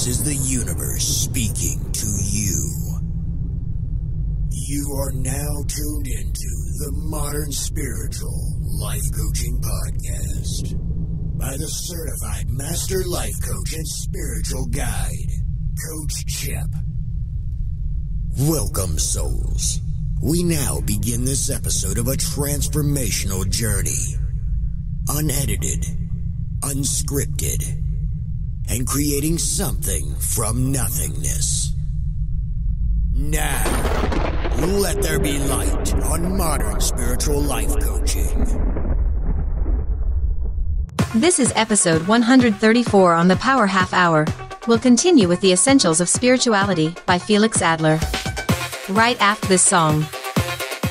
This is the universe speaking to you. You are now tuned into the Modern Spiritual Life Coaching Podcast by the certified master life coach and spiritual guide, Coach Chip. Welcome, souls. We now begin this episode of a transformational journey. Unedited, unscripted, and creating something from nothingness. Now, let there be light on Modern Spiritual Life Coaching. This is episode 134 on the Power Half Hour. We'll continue with the Essentials of Spirituality by Felix Adler. Right after this song.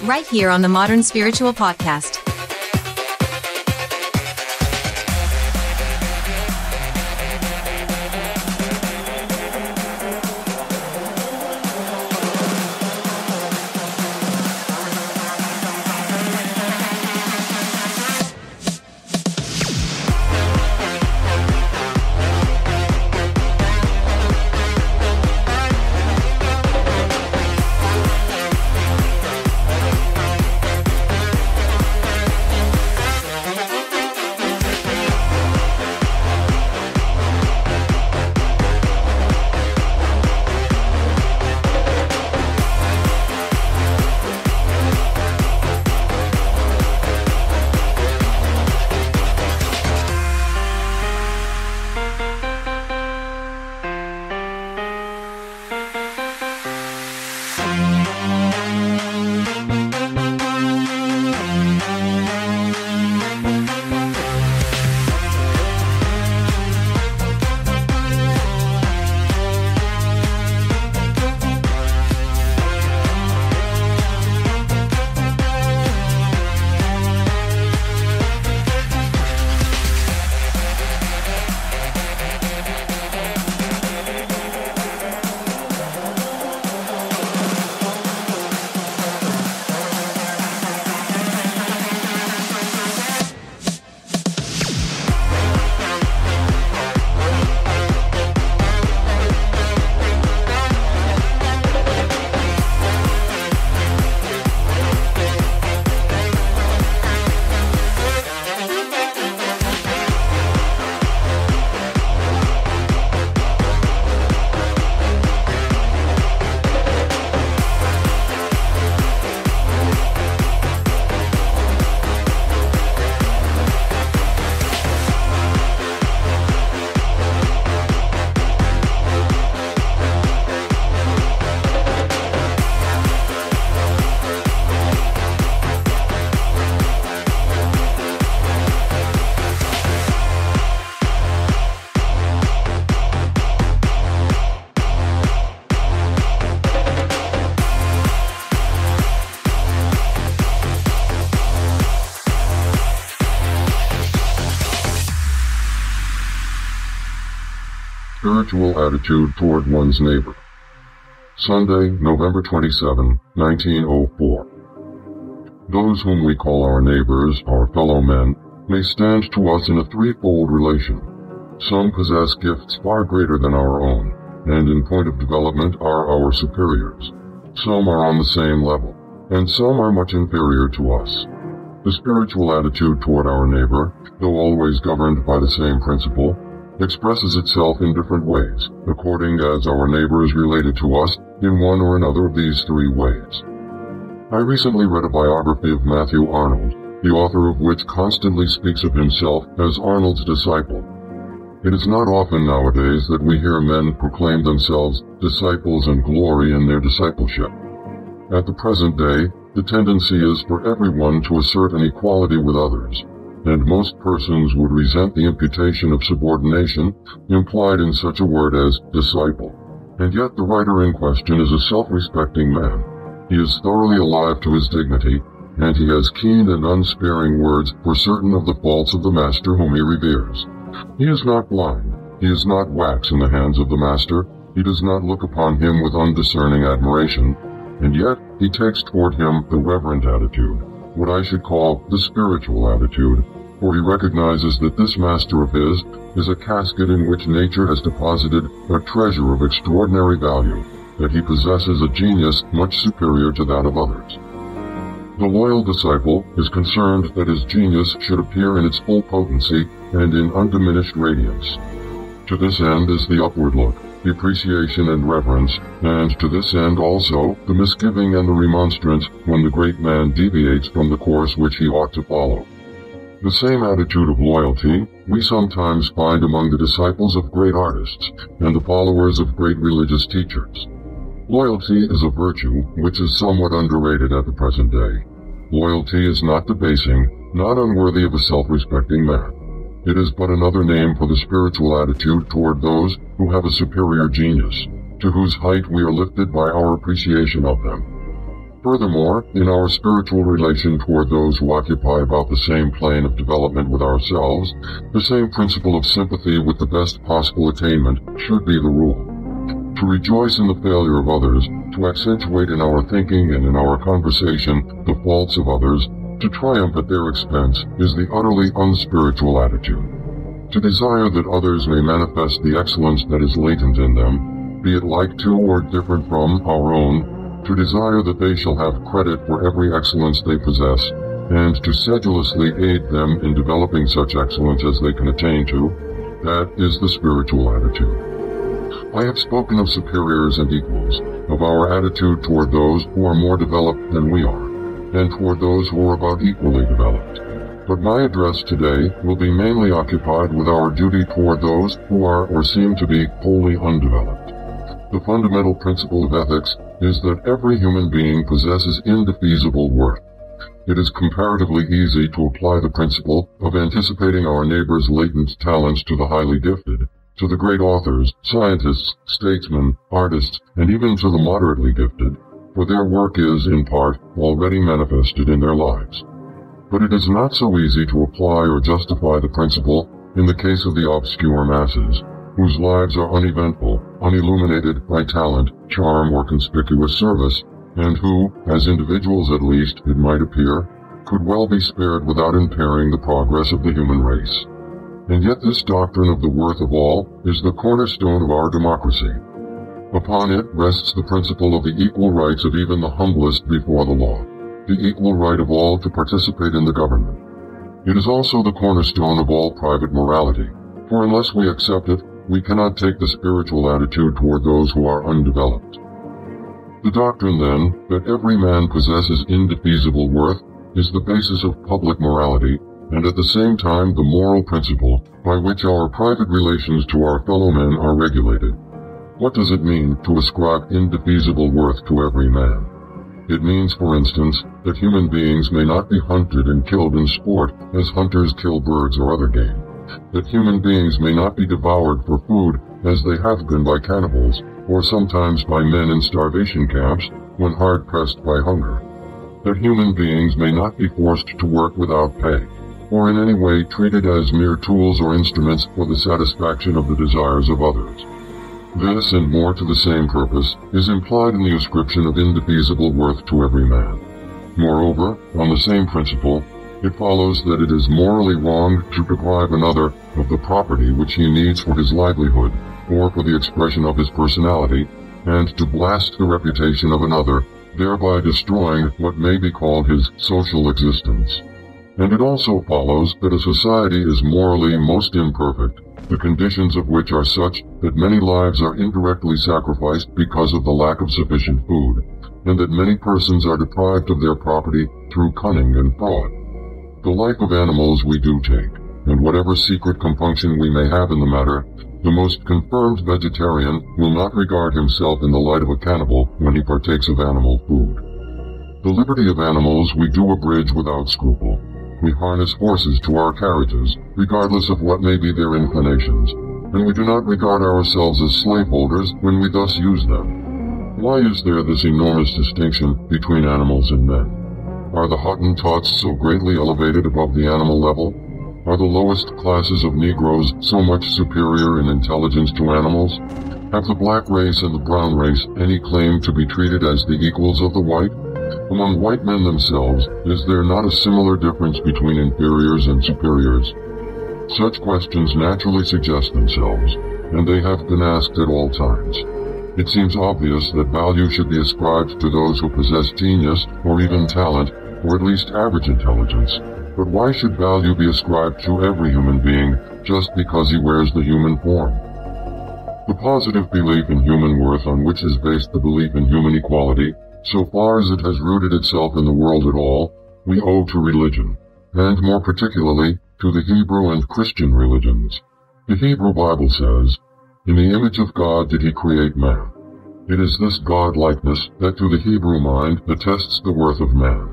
Right here on the Modern Spiritual Podcast. Spiritual attitude toward one's neighbor. Sunday, November 27, 1904. Those whom we call our neighbors, our fellow men, may stand to us in a threefold relation. Some possess gifts far greater than our own, and in point of development are our superiors. Some are on the same level, and some are much inferior to us. The spiritual attitude toward our neighbor, though always governed by the same principle, expresses itself in different ways, according as our neighbor is related to us in one or another of these three ways. I recently read a biography of Matthew Arnold, the author of which constantly speaks of himself as Arnold's disciple. It is not often nowadays that we hear men proclaim themselves disciples and glory in their discipleship. At the present day, the tendency is for everyone to assert an equality with others, and most persons would resent the imputation of subordination implied in such a word as disciple. And yet the writer in question is a self-respecting man. He is thoroughly alive to his dignity, and he has keen and unsparing words for certain of the faults of the master whom he reveres. He is not blind. He is not wax in the hands of the master. He does not look upon him with undiscerning admiration, and yet he takes toward him the reverent attitude, what I should call the spiritual attitude, for he recognizes that this master of his is a casket in which nature has deposited a treasure of extraordinary value, that he possesses a genius much superior to that of others. The loyal disciple is concerned that his genius should appear in its full potency and in undiminished radiance. To this end is the upward look, the appreciation and reverence, and to this end also the misgiving and the remonstrance when the great man deviates from the course which he ought to follow. The same attitude of loyalty we sometimes find among the disciples of great artists and the followers of great religious teachers. Loyalty is a virtue which is somewhat underrated at the present day. Loyalty is not debasing, not unworthy of a self-respecting man. It is but another name for the spiritual attitude toward those who have a superior genius, to whose height we are lifted by our appreciation of them. Furthermore, in our spiritual relation toward those who occupy about the same plane of development with ourselves, the same principle of sympathy with the best possible attainment should be the rule. To rejoice in the failure of others, to accentuate in our thinking and in our conversation the faults of others, to triumph at their expense, is the utterly unspiritual attitude. To desire that others may manifest the excellence that is latent in them, be it like to or different from our own, to desire that they shall have credit for every excellence they possess, and to sedulously aid them in developing such excellence as they can attain to, that is the spiritual attitude. I have spoken of superiors and equals, of our attitude toward those who are more developed than we are, and toward those who are about equally developed. But my address today will be mainly occupied with our duty toward those who are or seem to be wholly undeveloped. The fundamental principle of ethics is that every human being possesses indefeasible worth. It is comparatively easy to apply the principle of anticipating our neighbor's latent talents to the highly gifted, to the great authors, scientists, statesmen, artists, and even to the moderately gifted, for their work is, in part, already manifested in their lives. But it is not so easy to apply or justify the principle in the case of the obscure masses, whose lives are uneventful, unilluminated by talent, charm, or conspicuous service, and who, as individuals at least, it might appear, could well be spared without impairing the progress of the human race. And yet this doctrine of the worth of all is the cornerstone of our democracy. Upon it rests the principle of the equal rights of even the humblest before the law, the equal right of all to participate in the government. It is also the cornerstone of all private morality, for unless we accept it, we cannot take the spiritual attitude toward those who are undeveloped. The doctrine, then, that every man possesses indefeasible worth is the basis of public morality, and at the same time the moral principle by which our private relations to our fellow men are regulated. What does it mean to ascribe indefeasible worth to every man? It means, for instance, that human beings may not be hunted and killed in sport as hunters kill birds or other game, that human beings may not be devoured for food as they have been by cannibals, or sometimes by men in starvation camps when hard-pressed by hunger, that human beings may not be forced to work without pay, or in any way treated as mere tools or instruments for the satisfaction of the desires of others. This, and more to the same purpose, is implied in the ascription of indefeasible worth to every man. Moreover, on the same principle, it follows that it is morally wrong to deprive another of the property which he needs for his livelihood, or for the expression of his personality, and to blast the reputation of another, thereby destroying what may be called his social existence. And it also follows that a society is morally most imperfect, the conditions of which are such that many lives are indirectly sacrificed because of the lack of sufficient food, and that many persons are deprived of their property through cunning and fraud. The life of animals we do take, and whatever secret compunction we may have in the matter, the most confirmed vegetarian will not regard himself in the light of a cannibal when he partakes of animal food. The liberty of animals we do abridge without scruple. We harness horses to our carriages, regardless of what may be their inclinations, and we do not regard ourselves as slaveholders when we thus use them. Why is there this enormous distinction between animals and men? Are the Hottentots so greatly elevated above the animal level? Are the lowest classes of Negroes so much superior in intelligence to animals? Have the black race and the brown race any claim to be treated as the equals of the white? Among white men themselves, is there not a similar difference between inferiors and superiors? Such questions naturally suggest themselves, and they have been asked at all times. It seems obvious that value should be ascribed to those who possess genius, or even talent, or at least average intelligence. But why should value be ascribed to every human being, just because he wears the human form? The positive belief in human worth on which is based the belief in human equality, so far as it has rooted itself in the world at all, we owe to religion, and more particularly, to the Hebrew and Christian religions. The Hebrew Bible says, "In the image of God did he create man." It is this God-likeness that to the Hebrew mind attests the worth of man.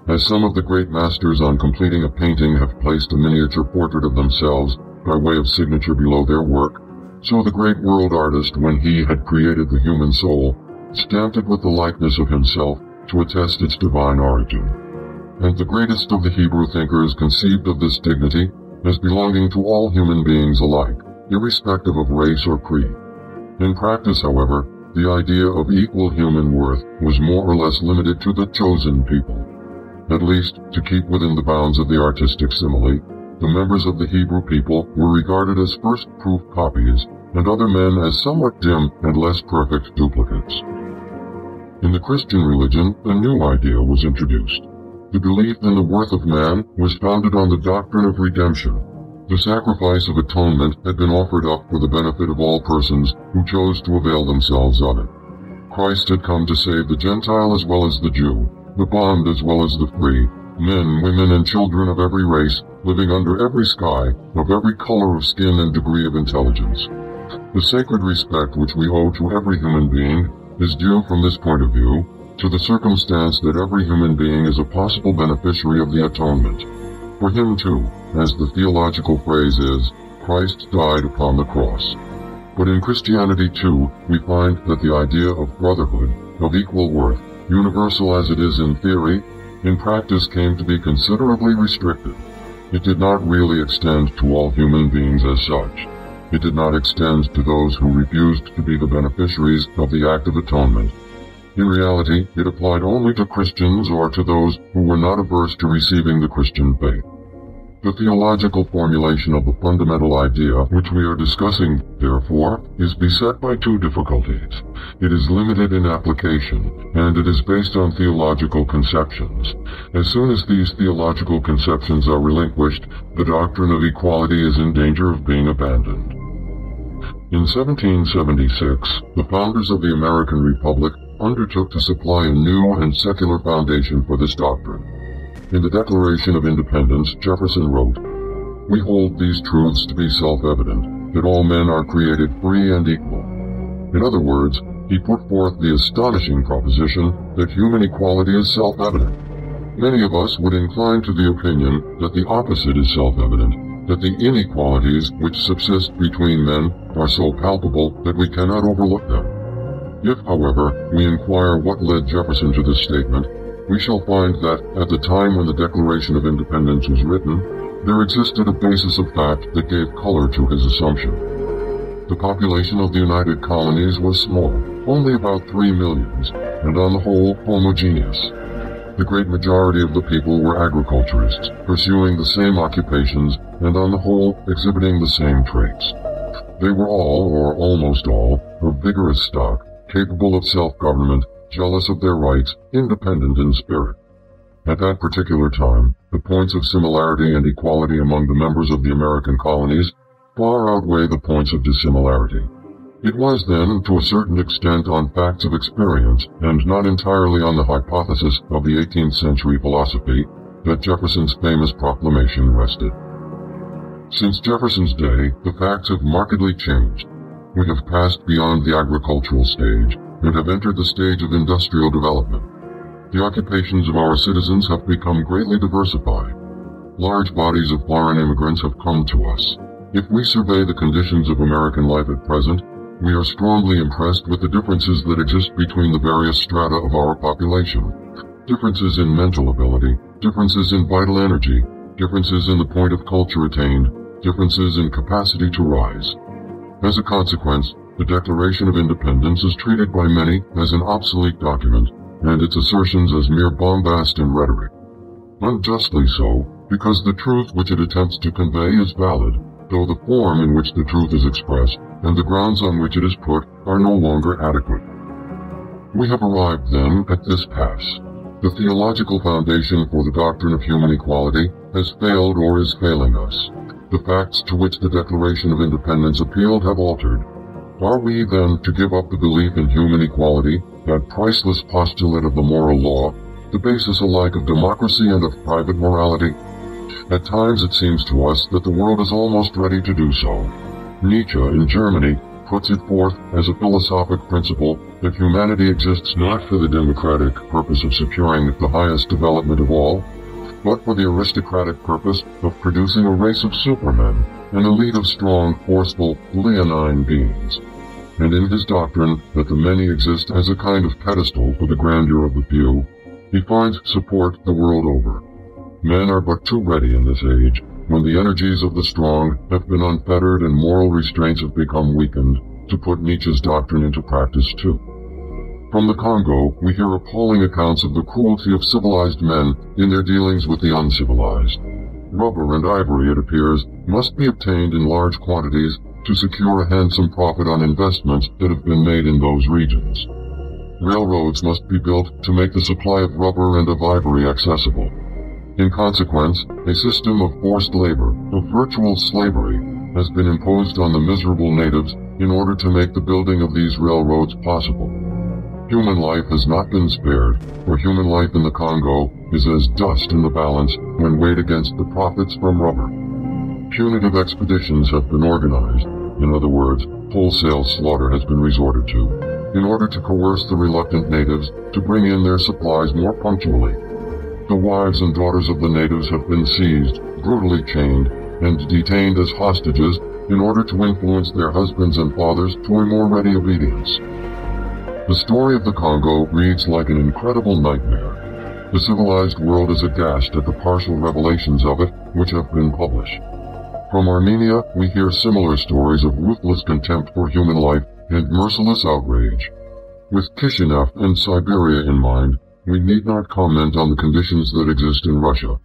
As some of the great masters on completing a painting have placed a miniature portrait of themselves by way of signature below their work, so the great world artist, when he had created the human soul, stamped it with the likeness of himself to attest its divine origin. And the greatest of the Hebrew thinkers conceived of this dignity as belonging to all human beings alike, irrespective of race or creed. In practice, however, the idea of equal human worth was more or less limited to the chosen people. At least, to keep within the bounds of the artistic simile, the members of the Hebrew people were regarded as first-proof copies, and other men as somewhat dim and less perfect duplicates. In the Christian religion, a new idea was introduced. The belief in the worth of man was founded on the doctrine of redemption. The sacrifice of atonement had been offered up for the benefit of all persons who chose to avail themselves of it. Christ had come to save the Gentile as well as the Jew, the bond as well as the free, men, women, and children of every race, living under every sky, of every color of skin and degree of intelligence. The sacred respect which we owe to every human being is due from this point of view to the circumstance that every human being is a possible beneficiary of the atonement. For him too, as the theological phrase is, Christ died upon the cross. But in Christianity too, we find that the idea of brotherhood, of equal worth, universal as it is in theory, in practice came to be considerably restricted. It did not really extend to all human beings as such. It did not extend to those who refused to be the beneficiaries of the act of atonement. In reality, it applied only to Christians or to those who were not averse to receiving the Christian faith. The theological formulation of the fundamental idea which we are discussing, therefore, is beset by two difficulties. It is limited in application, and it is based on theological conceptions. As soon as these theological conceptions are relinquished, the doctrine of equality is in danger of being abandoned. In 1776, the founders of the American Republic undertook to supply a new and secular foundation for this doctrine. In the Declaration of Independence, Jefferson wrote, "We hold these truths to be self-evident, that all men are created free and equal." In other words, he put forth the astonishing proposition that human equality is self-evident. Many of us would incline to the opinion that the opposite is self-evident, that the inequalities which subsist between men are so palpable that we cannot overlook them. If, however, we inquire what led Jefferson to this statement, we shall find that, at the time when the Declaration of Independence was written, there existed a basis of fact that gave color to his assumption. The population of the United Colonies was small, only about 3 millions, and on the whole homogeneous. The great majority of the people were agriculturists, pursuing the same occupations, and on the whole exhibiting the same traits. They were all, or almost all, of vigorous stock, capable of self-government, jealous of their rights, independent in spirit. At that particular time, the points of similarity and equality among the members of the American colonies far outweigh the points of dissimilarity. It was then, to a certain extent, on facts of experience, and not entirely on the hypothesis of the 18th century philosophy, that Jefferson's famous proclamation rested. Since Jefferson's day, the facts have markedly changed. We have passed beyond the agricultural stage, and have entered the stage of industrial development. The occupations of our citizens have become greatly diversified. Large bodies of foreign immigrants have come to us. If we survey the conditions of American life at present, we are strongly impressed with the differences that exist between the various strata of our population. Differences in mental ability, differences in vital energy, differences in the point of culture attained, differences in capacity to rise. As a consequence, the Declaration of Independence is treated by many as an obsolete document, and its assertions as mere bombast and rhetoric. Unjustly so, because the truth which it attempts to convey is valid, though the form in which the truth is expressed and the grounds on which it is put are no longer adequate. We have arrived, then, at this pass. The theological foundation for the doctrine of human equality has failed or is failing us. The facts to which the Declaration of Independence appealed have altered. Are we, then, to give up the belief in human equality, that priceless postulate of the moral law, the basis alike of democracy and of private morality? At times it seems to us that the world is almost ready to do so. Nietzsche, in Germany, puts it forth as a philosophic principle that humanity exists not for the democratic purpose of securing the highest development of all, but for the aristocratic purpose of producing a race of supermen, an elite of strong, forceful, leonine beings. And in his doctrine that the many exist as a kind of pedestal for the grandeur of the few, he finds support the world over. Men are but too ready in this age, when the energies of the strong have been unfettered and moral restraints have become weakened, to put Nietzsche's doctrine into practice too. From the Congo, we hear appalling accounts of the cruelty of civilized men in their dealings with the uncivilized. Rubber and ivory, it appears, must be obtained in large quantities to secure a handsome profit on investments that have been made in those regions. Railroads must be built to make the supply of rubber and of ivory accessible. In consequence, a system of forced labor, of virtual slavery, has been imposed on the miserable natives in order to make the building of these railroads possible. Human life has not been spared, for human life in the Congo is as dust in the balance when weighed against the profits from rubber. Punitive expeditions have been organized, in other words, wholesale slaughter has been resorted to, in order to coerce the reluctant natives to bring in their supplies more punctually. The wives and daughters of the natives have been seized, brutally chained, and detained as hostages in order to influence their husbands and fathers to a more ready obedience. The story of the Congo reads like an incredible nightmare. The civilized world is aghast at the partial revelations of it which have been published. From Armenia, we hear similar stories of ruthless contempt for human life and merciless outrage. With Kishinev and Siberia in mind, we need not comment on the conditions that exist in Russia.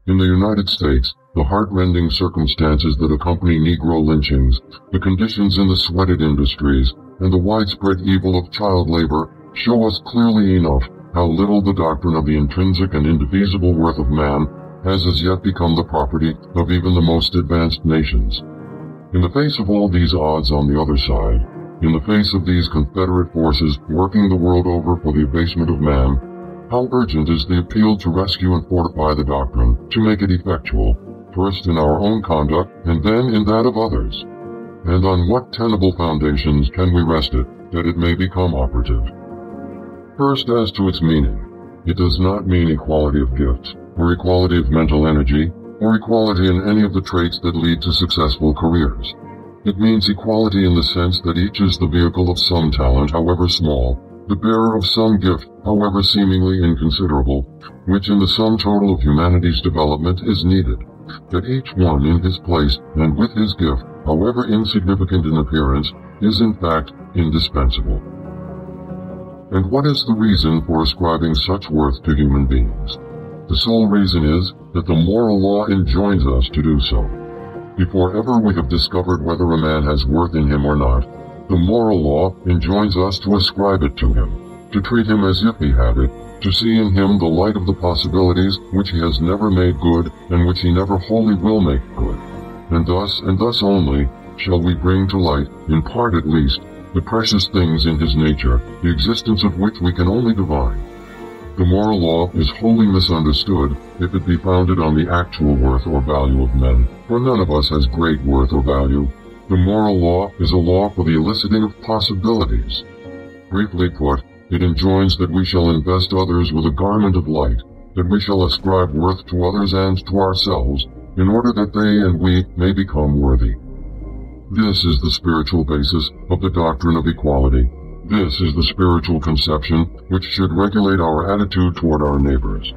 In the United States, the heart-rending circumstances that accompany Negro lynchings, the conditions in the sweated industries, and the widespread evil of child labor show us clearly enough how little the doctrine of the intrinsic and indefeasible worth of man has as yet become the property of even the most advanced nations. In the face of all these odds on the other side, in the face of these Confederate forces working the world over for the abasement of man, how urgent is the appeal to rescue and fortify the doctrine, to make it effectual, first in our own conduct and then in that of others. And on what tenable foundations can we rest it, that it may become operative? First, as to its meaning, it does not mean equality of gifts, or equality of mental energy, or equality in any of the traits that lead to successful careers. It means equality in the sense that each is the vehicle of some talent, however small, the bearer of some gift, however seemingly inconsiderable, which in the sum total of humanity's development is needed, that each one in his place and with his gift, however insignificant in appearance, is in fact indispensable. And what is the reason for ascribing such worth to human beings? The sole reason is that the moral law enjoins us to do so. Before ever we have discovered whether a man has worth in him or not, the moral law enjoins us to ascribe it to him, to treat him as if he had it, to see in him the light of the possibilities which he has never made good and which he never wholly will make good. And thus only, shall we bring to light, in part at least, the precious things in his nature, the existence of which we can only divine. The moral law is wholly misunderstood if it be founded on the actual worth or value of men, for none of us has great worth or value. The moral law is a law for the eliciting of possibilities. Briefly put, it enjoins that we shall invest others with a garment of light, that we shall ascribe worth to others and to ourselves, in order that they and we may become worthy. This is the spiritual basis of the doctrine of equality. This is the spiritual conception which should regulate our attitude toward our neighbors.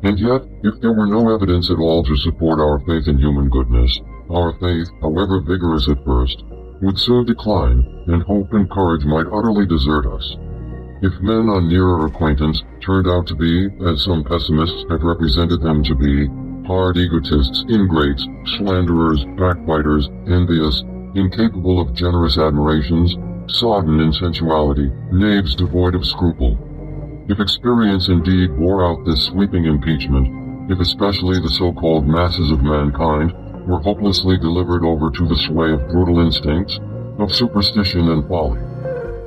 And yet, if there were no evidence at all to support our faith in human goodness, our faith, however vigorous at first, would soon decline, and hope and courage might utterly desert us. If men on nearer acquaintance turned out to be, as some pessimists have represented them to be, hard egotists, ingrates, slanderers, backbiters, envious, incapable of generous admirations, sodden in sensuality, knaves devoid of scruple. If experience indeed bore out this sweeping impeachment, if especially the so-called masses of mankind were hopelessly delivered over to the sway of brutal instincts, of superstition and folly,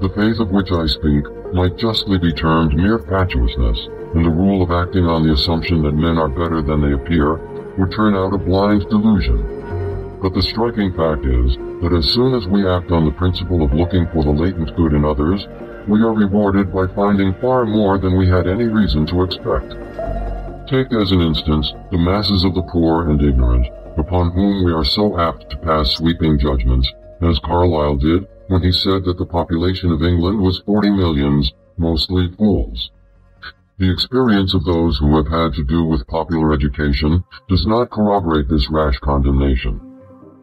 the faith of which I speak might justly be termed mere fatuousness, and the rule of acting on the assumption that men are better than they appear would turn out a blind delusion. But the striking fact is that as soon as we act on the principle of looking for the latent good in others, we are rewarded by finding far more than we had any reason to expect. Take as an instance the masses of the poor and ignorant, upon whom we are so apt to pass sweeping judgments, as Carlyle did when he said that the population of England was 40 millions, mostly fools. The experience of those who have had to do with popular education does not corroborate this rash condemnation.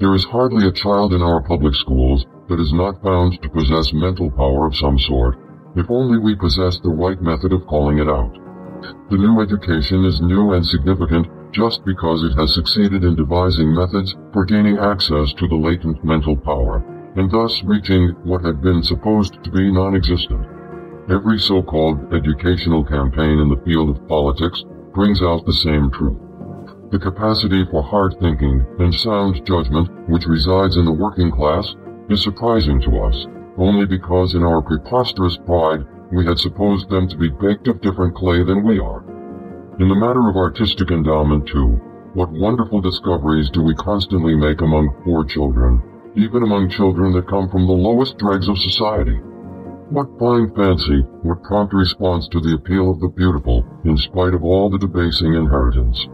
There is hardly a child in our public schools that is not found to possess mental power of some sort, if only we possess the right method of calling it out. The new education is new and significant just because it has succeeded in devising methods for gaining access to the latent mental power, and thus reaching what had been supposed to be non-existent. Every so-called educational campaign in the field of politics brings out the same truth. The capacity for hard thinking and sound judgment which resides in the working class is surprising to us, only because in our preposterous pride we had supposed them to be baked of different clay than we are. In the matter of artistic endowment, too, what wonderful discoveries do we constantly make among poor children, even among children that come from the lowest dregs of society. What fine fancy, what prompt response to the appeal of the beautiful, in spite of all the debasing inheritance.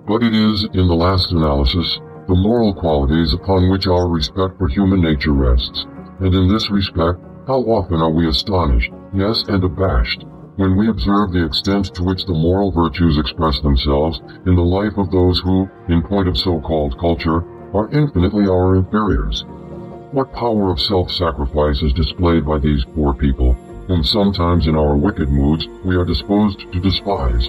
But it is, in the last analysis, the moral qualities upon which our respect for human nature rests, and in this respect, how often are we astonished, yes, and abashed, when we observe the extent to which the moral virtues express themselves in the life of those who, in point of so-called culture, are infinitely our inferiors. What power of self-sacrifice is displayed by these poor people, whom sometimes in our wicked moods we are disposed to despise.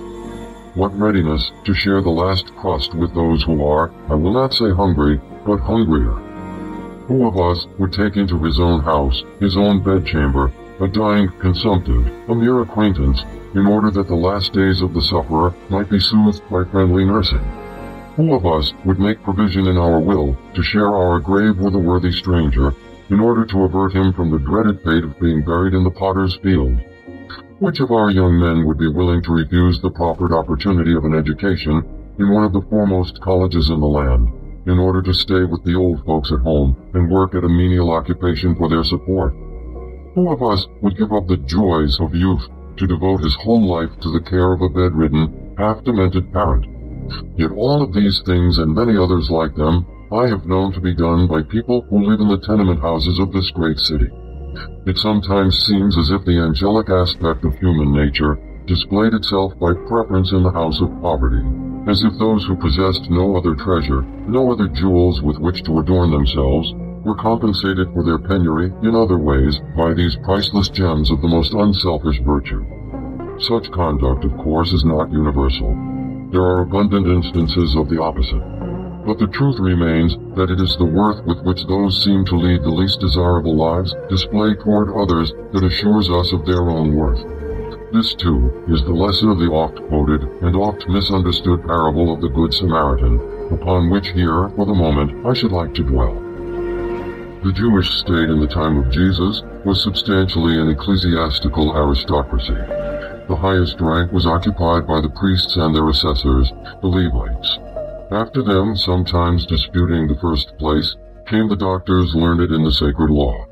What readiness to share the last crust with those who are, I will not say hungry, but hungrier. Who of us would take into his own house, his own bedchamber, a dying consumptive, a mere acquaintance, in order that the last days of the sufferer might be soothed by friendly nursing? Who of us would make provision in our will to share our grave with a worthy stranger, in order to avert him from the dreaded fate of being buried in the potter's field? Which of our young men would be willing to refuse the proffered opportunity of an education in one of the foremost colleges in the land, in order to stay with the old folks at home and work at a menial occupation for their support? Who of us would give up the joys of youth to devote his whole life to the care of a bedridden, half-demented parent? Yet all of these things and many others like them I have known to be done by people who live in the tenement houses of this great city. It sometimes seems as if the angelic aspect of human nature displayed itself by preference in the house of poverty, as if those who possessed no other treasure, no other jewels with which to adorn themselves, were compensated for their penury in other ways by these priceless gems of the most unselfish virtue. Such conduct, of course, is not universal. There are abundant instances of the opposite. But the truth remains that it is the worth with which those seem to lead the least desirable lives display toward others that assures us of their own worth. This, too, is the lesson of the oft-quoted and oft-misunderstood parable of the Good Samaritan, upon which here, for the moment, I should like to dwell. The Jewish state in the time of Jesus was substantially an ecclesiastical aristocracy. The highest rank was occupied by the priests and their assessors, the Levites. After them, sometimes disputing the first place, came the doctors learned in the sacred law.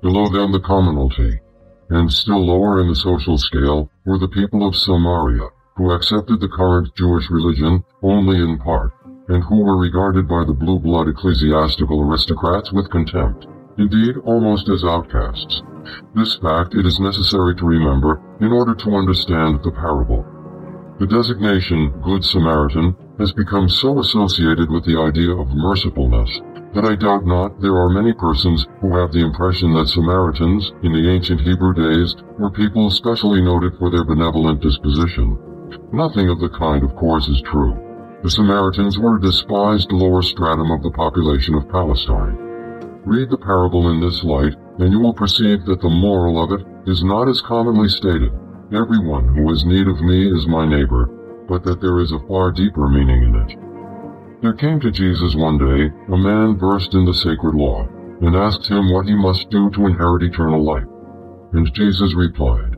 Below them the commonalty, and still lower in the social scale were the people of Samaria, who accepted the current Jewish religion only in part, and who were regarded by the blue-blood ecclesiastical aristocrats with contempt, indeed almost as outcasts. This fact it is necessary to remember in order to understand the parable. The designation Good Samaritan has become so associated with the idea of mercifulness that I doubt not there are many persons who have the impression that Samaritans, in the ancient Hebrew days, were people specially noted for their benevolent disposition. Nothing of the kind, of course, is true. The Samaritans were a despised lower stratum of the population of Palestine. Read the parable in this light, and you will perceive that the moral of it is not as commonly stated, "Everyone who has need of me is my neighbor," but that there is a far deeper meaning in it. There came to Jesus one day a man versed in the sacred law, and asked him what he must do to inherit eternal life. And Jesus replied,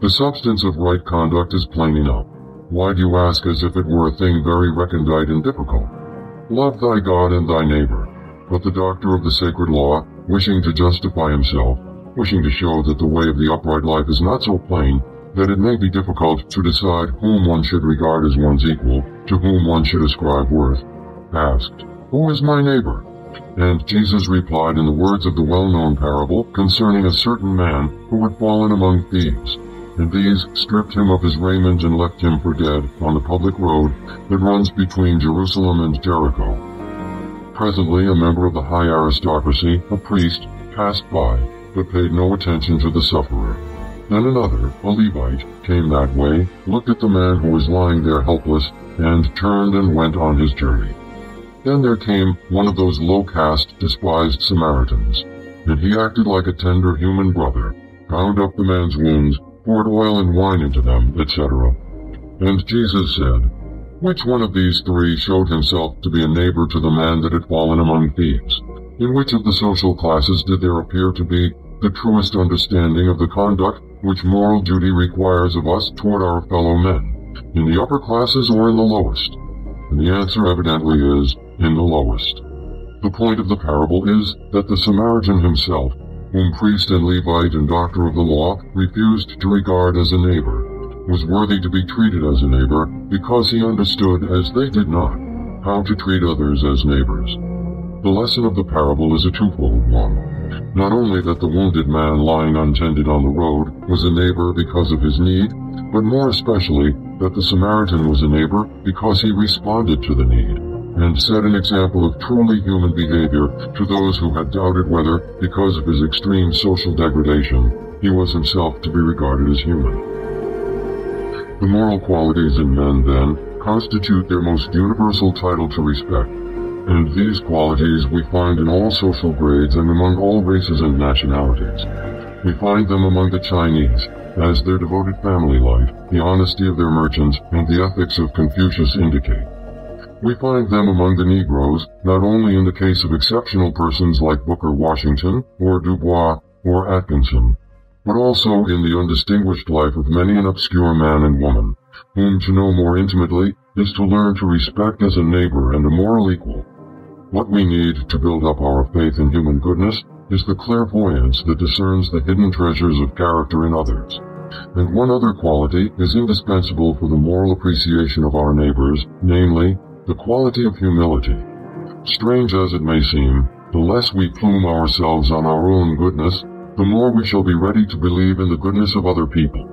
"The substance of right conduct is plain enough. Why do you ask as if it were a thing very recondite and difficult? Love thy God and thy neighbor." But the doctor of the sacred law, wishing to justify himself, wishing to show that the way of the upright life is not so plain, that it may be difficult to decide whom one should regard as one's equal, to whom one should ascribe worth, asked, "Who is my neighbor?" And Jesus replied in the words of the well-known parable concerning a certain man who had fallen among thieves. And these stripped him of his raiment and left him for dead on the public road that runs between Jerusalem and Jericho. Presently a member of the high aristocracy, a priest, passed by, but paid no attention to the sufferer. Then another, a Levite, came that way, looked at the man who was lying there helpless, and turned and went on his journey. Then there came one of those low-caste, despised Samaritans, and he acted like a tender human brother, bound up the man's wounds, poured oil and wine into them, etc. And Jesus said, "Which one of these three showed himself to be a neighbor to the man that had fallen among thieves? In which of the social classes did there appear to be the truest understanding of the conduct which moral duty requires of us toward our fellow men? In the upper classes or in the lowest?" And the answer evidently is, in the lowest. The point of the parable is that the Samaritan himself, whom priest and Levite and doctor of the law refused to regard as a neighbor, was worthy to be treated as a neighbor because he understood, as they did not, how to treat others as neighbors. The lesson of the parable is a twofold one. Not only that the wounded man lying untended on the road was a neighbor because of his need, but more especially that the Samaritan was a neighbor because he responded to the need, and set an example of truly human behavior to those who had doubted whether, because of his extreme social degradation, he was himself to be regarded as human. The moral qualities in men, then, constitute their most universal title to respect, and these qualities we find in all social grades and among all races and nationalities. We find them among the Chinese, as their devoted family life, the honesty of their merchants, and the ethics of Confucius indicate. We find them among the Negroes, not only in the case of exceptional persons like Booker Washington, or Dubois, or Atkinson, but also in the undistinguished life of many an obscure man and woman, whom to know more intimately is to learn to respect as a neighbor and a moral equal. What we need to build up our faith in human goodness is the clairvoyance that discerns the hidden treasures of character in others. And one other quality is indispensable for the moral appreciation of our neighbors, namely, the quality of humility. Strange as it may seem, the less we plume ourselves on our own goodness, the more we shall be ready to believe in the goodness of other people.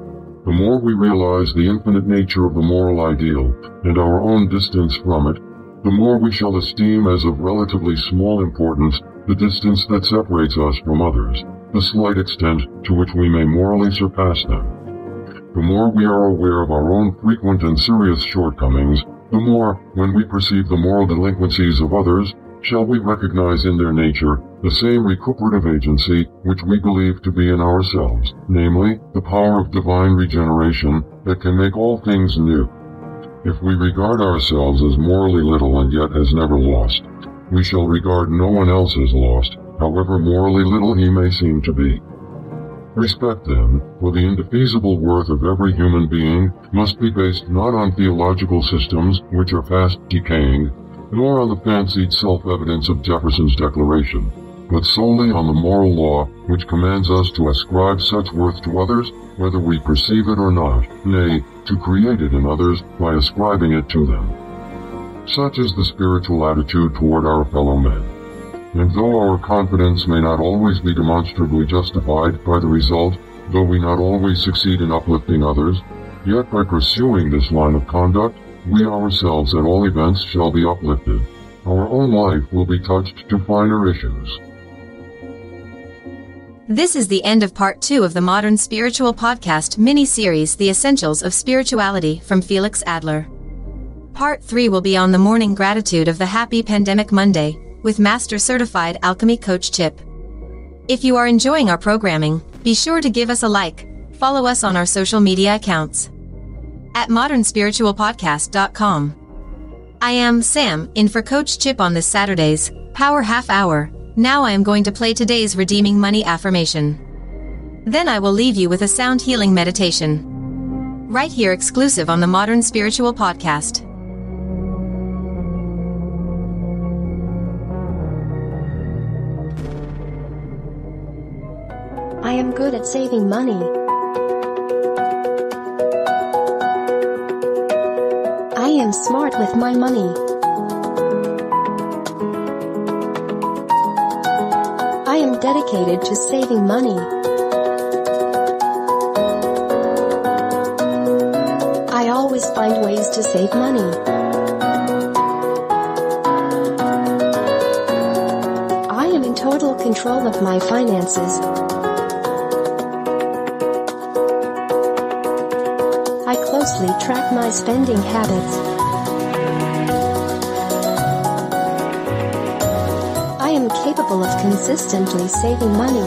The more we realize the infinite nature of the moral ideal and our own distance from it, the more we shall esteem as of relatively small importance the distance that separates us from others, the slight extent to which we may morally surpass them. The more we are aware of our own frequent and serious shortcomings, the more, when we perceive the moral delinquencies of others, shall we recognize in their nature the same recuperative agency which we believe to be in ourselves, namely, the power of divine regeneration that can make all things new. If we regard ourselves as morally little and yet as never lost, we shall regard no one else as lost, however morally little he may seem to be. Respect, then, for the indefeasible worth of every human being must be based not on theological systems which are fast decaying, nor on the fancied self-evidence of Jefferson's Declaration, but solely on the moral law which commands us to ascribe such worth to others, whether we perceive it or not, nay, to create it in others by ascribing it to them. Such is the spiritual attitude toward our fellow men. And though our confidence may not always be demonstrably justified by the result, though we not always succeed in uplifting others, yet by pursuing this line of conduct, we ourselves at all events shall be uplifted. Our own your life will be touched to finer issues. This is the end of part 2 of the Modern Spiritual Podcast mini-series, The Essentials of Spirituality from Felix Adler. Part 3 will be on the morning gratitude of the Happy Pandemic Monday, with Master Certified Alchemy Coach Chip. If you are enjoying our programming, be sure to give us a like, follow us on our social media accounts at modernspiritualpodcast.com. I am Sam, in for Coach Chip on this Saturday's Power Half Hour. Now I am going to play today's Redeeming Money affirmation. Then I will leave you with a sound healing meditation. Right here exclusive on the Modern Spiritual Podcast. I am good at saving money. I am smart with my money. I am dedicated to saving money. I always find ways to save money. I am in total control of my finances. I closely track my spending habits. I am capable of consistently saving money.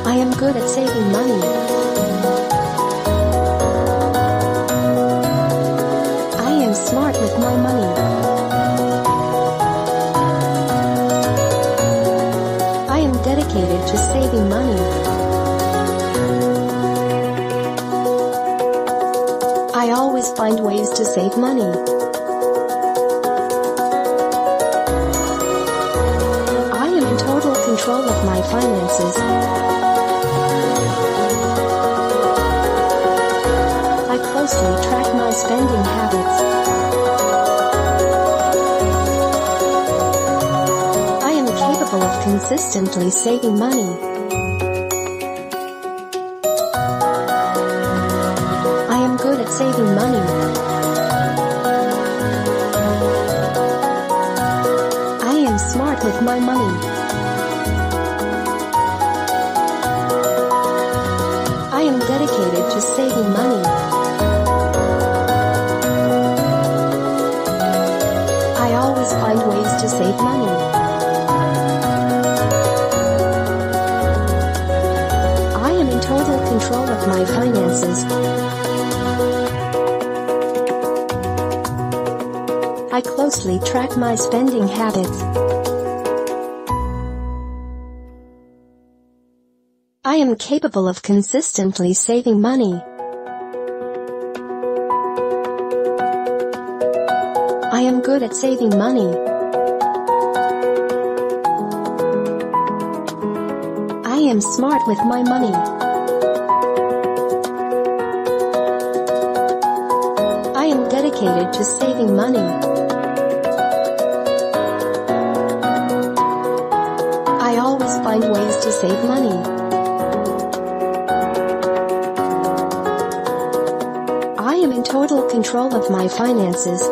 I am good at saving money. I am smart with my money. I am dedicated to saving money. I always find ways to save money. I am in total control of my finances. I closely track my spending habits. I am capable of consistently saving money. Saving money. I am smart with my money. I am dedicated to saving money. I always find ways to save money. I am in total control of my finances. I closely track my spending habits. I am capable of consistently saving money. I am good at saving money. I am smart with my money. I am dedicated to saving money. I always find ways to save money. I am in total control of my finances.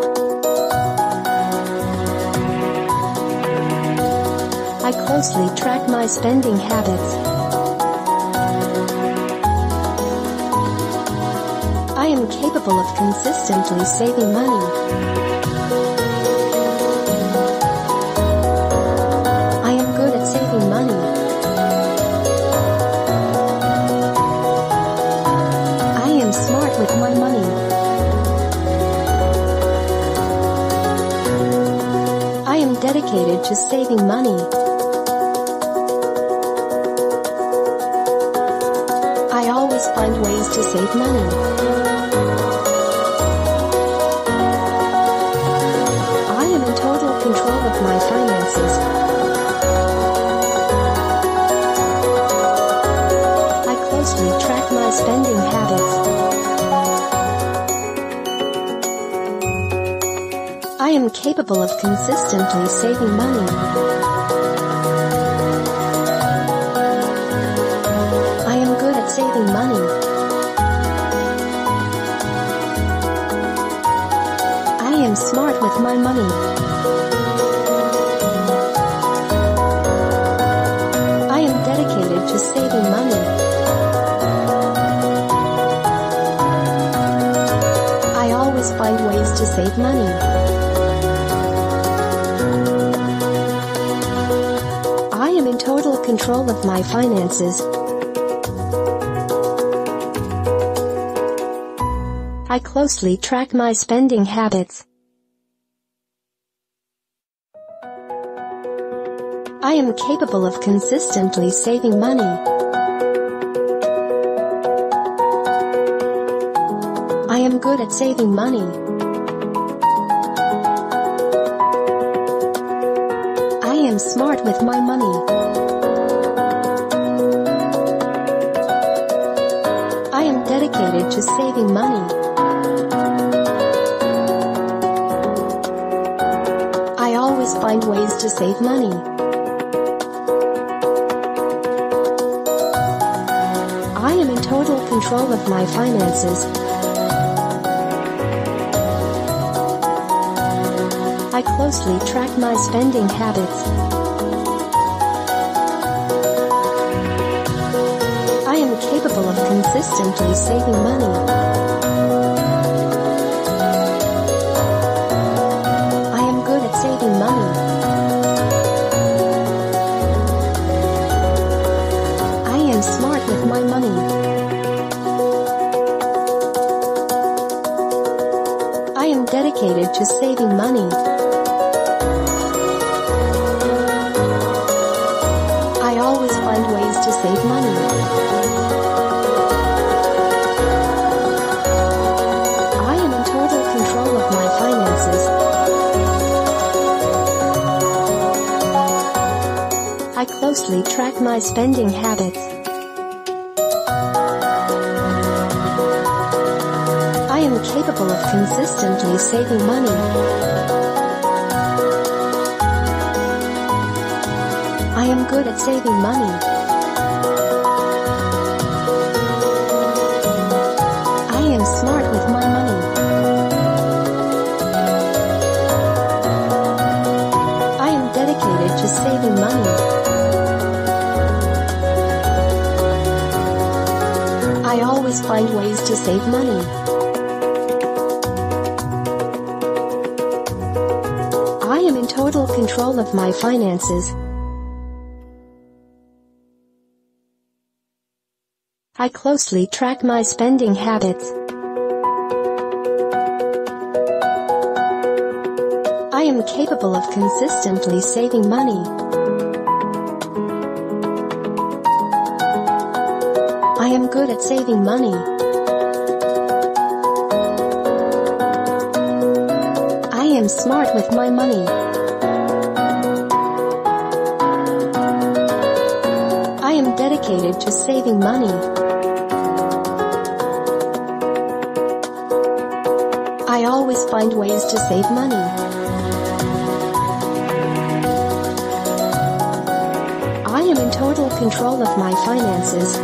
I closely track my spending habits. I am capable of consistently saving money. Dedicated to saving money. I always find ways to save money. I am in total control of my finances. I closely track my spending habits. I am capable of consistently saving money. I am good at saving money. am smart with my money. I am dedicated to saving money. I always find ways to save money. I am in total control of my finances. I closely track my spending habits. I am capable of consistently saving money. I am good at saving money. I am smart with my money. I am dedicated to saving money. I always find ways to save money. I am in total control of my finances. I closely track my spending habits. I am capable of consistently saving money. I am good at saving money. I am smart with my money. I am dedicated to saving money. I always find ways to save money. I am in total control of my finances. I closely track my spending habits. I am capable of consistently saving money. I am good at saving money. I am smart with my money. I am dedicated to saving money. I always find ways to save money. I am in total control of my finances. I closely track my spending habits. I am capable of consistently saving money. I am good at saving money. I am smart with my money. I am dedicated to saving money. I always find ways to save money. I am in total control of my finances.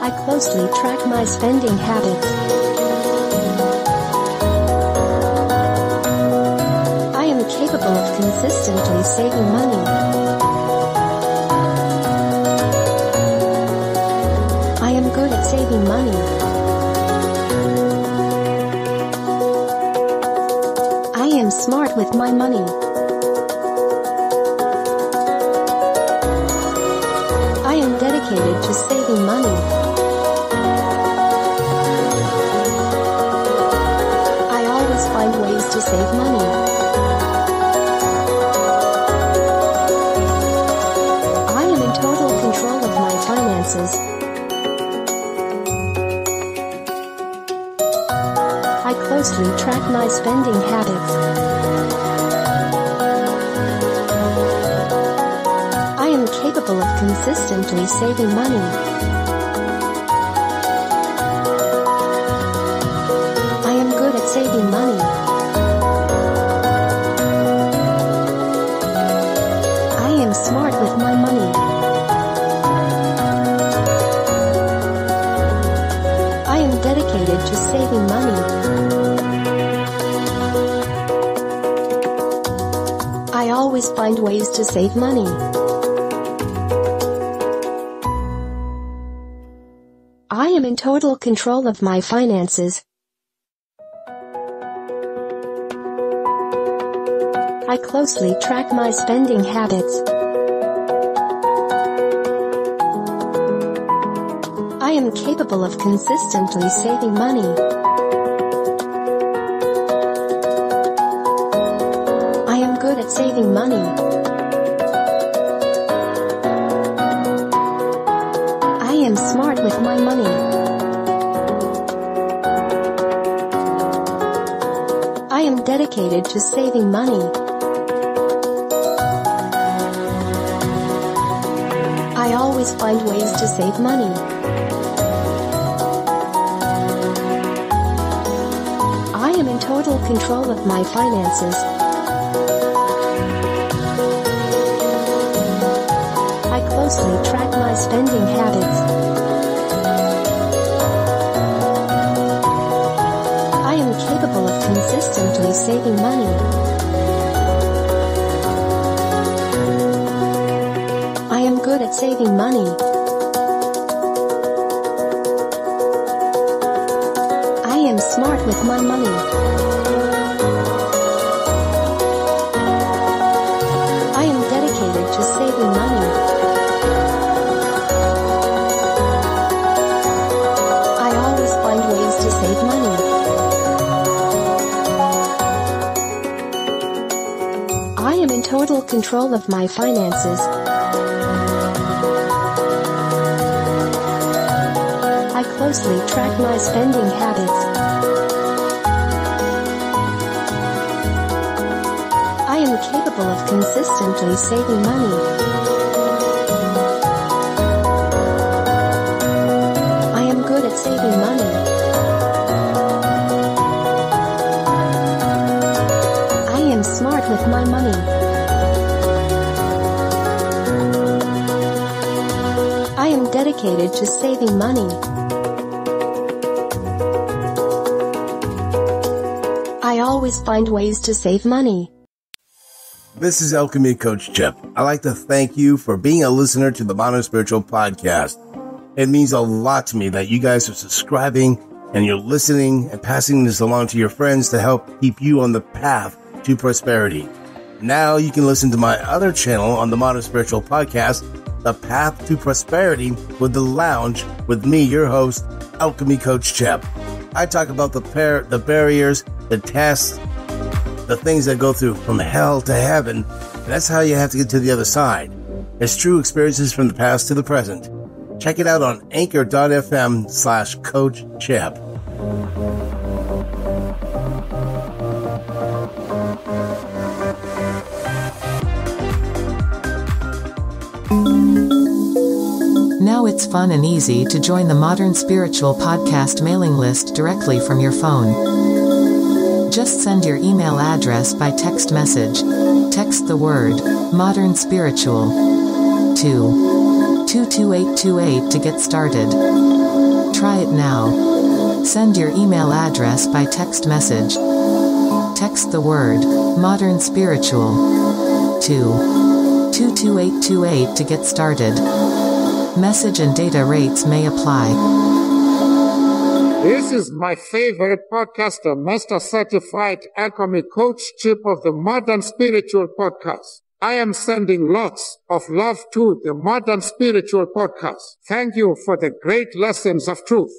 I closely track my spending habits. I am capable of consistently saving money. I am good at saving money. I am smart with my money. I am dedicated to saving money. I always find ways to save money. I am in total control of my finances. I closely track my spending habits. I am capable of consistently saving money. I am good at saving money. I am smart with my money. I am dedicated dedicated to saving money. I always find ways to save money. I am in total control of my finances. I closely track my spending habits. I am capable of consistently saving money. I am good at saving money. I am smart with my money. I am dedicated to saving money. I always find ways to save money. I am in total control of my finances. I closely track my spending habits. I am capable of consistently saving money. I am good at saving money. I am smart with my money. I am dedicated to saving money. I always find ways to save money. I am in total control of my finances. I closely track my spending habits. I am capable of consistently saving money. I am good at saving money. I am smart with my money. I am dedicated to saving money. I always find ways to save money. This is Alchemy Coach Chip. I'd like to thank you for being a listener to the Modern Spiritual Podcast. It means a lot to me that you guys are subscribing and you're listening and passing this along to your friends to help keep you on the path to prosperity. Now you can listen to my other channel on the Modern Spiritual Podcast, The Path to Prosperity with the Lounge with me, your host, Alchemy Coach Chip. I talk about the barriers, the tests, the things that go through from hell to heaven. And that's how you have to get to the other side. It's true experiences from the past to the present. Check it out on anchor.fm/Coach Chip. Now it's fun and easy to join the Modern Spiritual Podcast mailing list directly from your phone. Just send your email address by text message. Text the word Modern Spiritual to 22828 to get started. Try it now. Send your email address by text message. Text the word Modern Spiritual to 22828 to get started. Message and data rates may apply. This is my favorite podcaster, Master Certified Alchemy Coach Chip of the Modern Spiritual Podcast. I am sending lots of love to the Modern Spiritual Podcast. Thank you for the great lessons of truth.